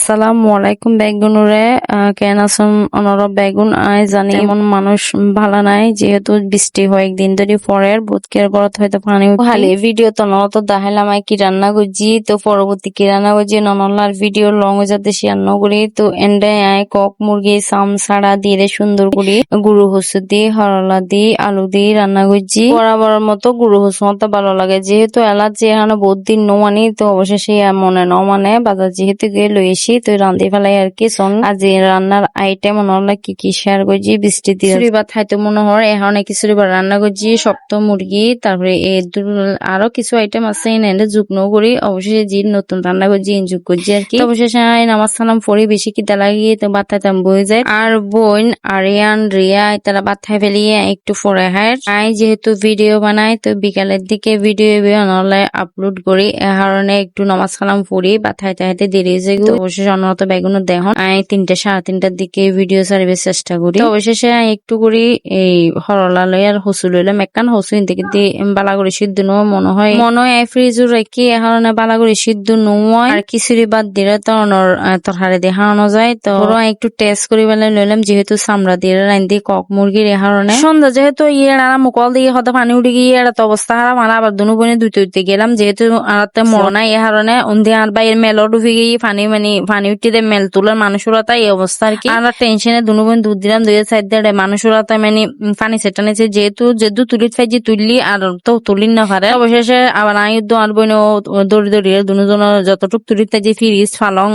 আসসালামু আলাইকুম বেগুনুরে কেন আছেন অনরা বেগুন আই জানি এমন মানুষ ভালো নাই যেহেতু বৃষ্টি হয় একদিন ধরে পরের বুতকের গরত হয়তো পানি হালি ভিডিও তো নত দেখাইলাম কি রান্না করছি তো পরবর্তী কি রান্না করছি ননলার ভিডিও লং যাতে শেয়ার নকরি তো এন্ডে আই কক মুরগি সাম ছাড়া দিয়ে সুন্দর করি গুরু হসু দিয়ে হরলা দিয়ে আলু দিয়ে রান্না করছি বরাবর মতো গুরু হসু মতো ভালো লাগে যেহেতু এলাচি এখানে বহুত দিন নোমানি তো অবশেষে মনে ন মানে বাজার যেহেতু গিয়ে লই আসি তো রান্ধি ফেলাই আর কি শোন আজ রান্নার আইটেম মনে কি শেয়ার করছি বৃষ্টি দিয়ে ভাত খাইতে মনে হয় এখন খিচুড়ি ভাত রান্না করছি শক্ত মুরগি তারপরে আরো কিছু আইটেম আছে এনে যুগ্ন করি অবশেষে যে নতুন রান্না করছি যোগ করছি আর কি অবশেষে নামাজ সালাম পড়ি বেশি কিতা লাগিয়ে তো ভাত খাইতাম বই যায় আর বোন আরিয়ান রিয়া তারা ভাত খাই ফেলিয়ে একটু পরে হয় আই যেহেতু ভিডিও বানাই তো বিকালের দিকে ভিডিও আপলোড করি এ কারণে একটু নামাজ কালাম পড়ি বা থাইতে হাইতে দেরি হয়ে যায় অবশেষে অন্যত বেগুনো দেখুন আমি 3:30 দিকে ভিডিও ছাড়িবার চেষ্টা করি অবশেষে আমি একটু করি এই হরলা লই আর হসু লইলাম একখান হসু ইনতে কিন্তু বালা করে সিদ্ধ নো মনে হয় ফ্রিজ রাখি এ কারণে বালা করে সিদ্ধ নয় আর খিচুড়ি বাদ দিলে তো তরকারি দিয়ে খাওয়ানো যায় তো একটু টেস্ট করি বেলা লইলাম যেহেতু চামড়া দিয়ে রান্ধি কক মুরগির এ কারণে সন্ধ্যা যেহেতু মুকল দিয়ে হয়তো পানি উঠে গিয়ে তো অবস্থা খারাপ আর আবার দুনো বোনে দুইতে গেলাম যেহেতু আরাতে মরনা এ কারণে উন্দি আর বাইরের মেলও ডুবে গিয়ে পানি উঠিতে মেল তোলার মানুষরা তাই এই অবস্থা আর কি আমরা টেনশনে দুনো বোন দুধ দিলাম দুই সাইড দিয়ে মানুষরা তাই পানি সেটা নিয়েছে যেহেতু তুলিত ফাইজি তুললি আর তো তুলিন না পারে অবশেষে আবার আমি আর বোন দৌড়ি দুজন যতটুক তুলিত ফাইজি ফিরিস ফালং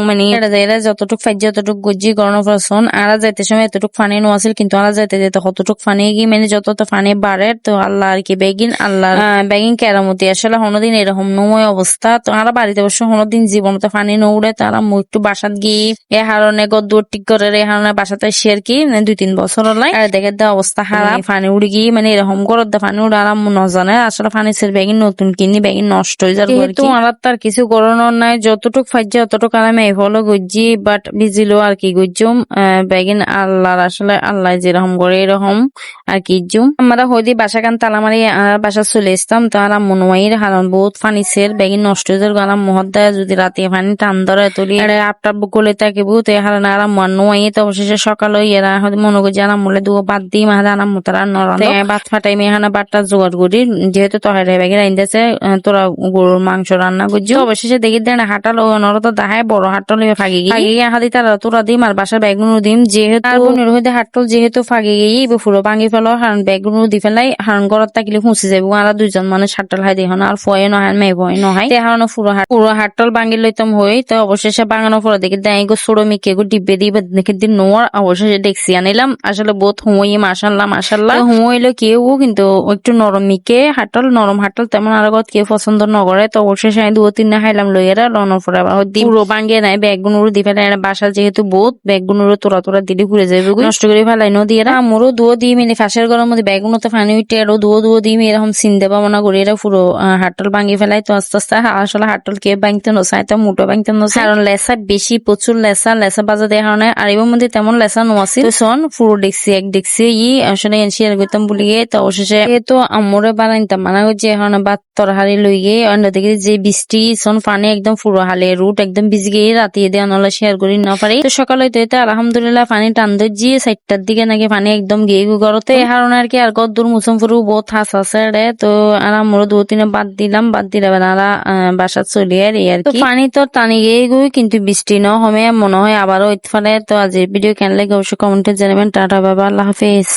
যতটুক ফাইজি যতটুক গজি গরম ফসন আর যাইতে সময় এতটুক পানি নোয়াছিল কিন্তু আর যাইতে যেতে কতটুক পানি গিয়ে যত পানি বাড়ে তো আল্লাহ আর কি বেগিন কেরামতি আসলে কোনোদিন এরকম নময় অবস্থা তো আমরা বাড়িতে অবশ্য কোনোদিন জীবনতে পানি নৌড়ে তারা একটু বাসাত গিয়ে এ হারণে গদ্দুর ঠিক করে এ হারণে বাসাতে শেয়ার কি 2-3 বছর লাই আর দেখে দে অবস্থা খারাপ পানি উড়ে গিয়ে এরকম করে পানি উড়ে আর নজানে আসলে পানি ছেড়ে বেগিন নতুন কিনি বেগিন নষ্ট হয়ে যাবে কিন্তু আমার তার কিছু করানোর নাই যতটুক ফাইজে অতটুক আমি এফলো গজ্জি বাট ভিজিলো আর কি গজ্জুম বেগিন আল্লাহ আসলে আল্লাহ যেরকম করে এরকম আর কি জুম আমরা হইদি বাসা কান তালা মারি বাসা চলে আসতাম তো আর মনোয়াইর হারণ বহুত পানি ছের বেগিন নষ্ট হয়ে যার গালাম মহদ্দায় যদি রাতে পানি টান ধরে তুলি আপটাপ গলে থাকে বহুত এ হারণ আর মনোয়াই তো অবশেষে সকালে এরা মনে করছি আর মূলে দুগো বাদ দিই মাহাদা আনাম মোতারা নরম ভাত ফাটাই এখানে বাটটা জোগাড় করি যেহেতু তহারে বেগে রাইন্দাছে তোরা গরুর মাংস রান্না করছি অবশেষে দেখি দেন হাঁটাল নরত দাহায় বড় হাটল ফাঁকি গিয়ে হাদি তারা তোরা দিম আর বাসার বেগুন দিম যেহেতু হাটল যেহেতু ফাঁকি গিয়ে ফুলো ভাঙি ফেলো হারণ বেগুন দি ফেলাই হারণ ঘরত থাকিলে খুঁচি যাবো আর দুইজন মানে হাটল হাই দেখো আর ফয়ে নহায় মেয়ে ভয় নহাই হারণ পুরো হাটল ভাঙি লইতাম হই তো অবশেষে বাঙানোর পরে দেখি দেয় গো ছোড়ো মিকে গো ডিব্বে দিয়ে দেখি দিন নোয়ার অবশেষে দেখছি আনিলাম আসলে বহুত হুঁই মাসাল্লাহ হুঁইলো কেউ কিন্তু একটু নরম মিকে হাটল নরম হাটল তেমন আর কেউ পছন্দ নকরে তো অবশেষে আমি 2-3 খাইলাম লইয়েরা লনের পরে আবার পুরো ভাঙিয়ে নাই বেগুনুরও দি ফেলাই বাসা যেহেতু বহুত বেগুনুরও তোরা দিলে ঘুরে যাবে নষ্ট করে ফেলাই নদী এরা আমরও দুও দিয়ে ফাঁসের গরম মধ্যে বেগুনতে পানি উঠে আরো দুও দিয়ে এরকম চিনতে পাবো না করে এরা পুরো হাটল ভাঙি ফেলাই তো আস্তে আস্তে আসলে হাটল কে ভাঙতে নসাই তো মুটো ভাঙতে নসাই কারণ লেসা বেশি প্রচুর লেসা বাজা দেওয়ার কারণে আর এবার মধ্যে তেমন লেসা নোয়াছি তো শোন পুরো দেখছি আসলে শেয়ার করতাম বলি গিয়ে তো অবশেষে তো আমরে বানাইতাম মানা করছি এখন বাদ তরহারি লই গিয়ে অন্যদিকে যে বৃষ্টি শোন পানি একদম পুরো হালে রুট একদম ভিজে গিয়ে রাতিয়ে দিয়ে নলা শেয়ার করি না পারি তো সকালে তো আলহামদুলিল্লাহ পানি টান দিচ্ছি 4টার দিকে নাকি পানি একদম গিয়ে গড়তে এই কারণে আর কি আর কদ্দুর মুসম্ফুরু বহুত হাস আছে রে তো আর আমরা 2-3 বাদ দিলে বেনারা বাসা চলি আর কি পানি তো টানি গিয়ে গুই কিন্তু বৃষ্টি ন হবে মনে হয় আবারও ইতফালে তো আজকের ভিডিও কেন লাগে অবশ্যই কমেন্টে জানাবেন টাটা বাবা আল্লাহ হাফেজ।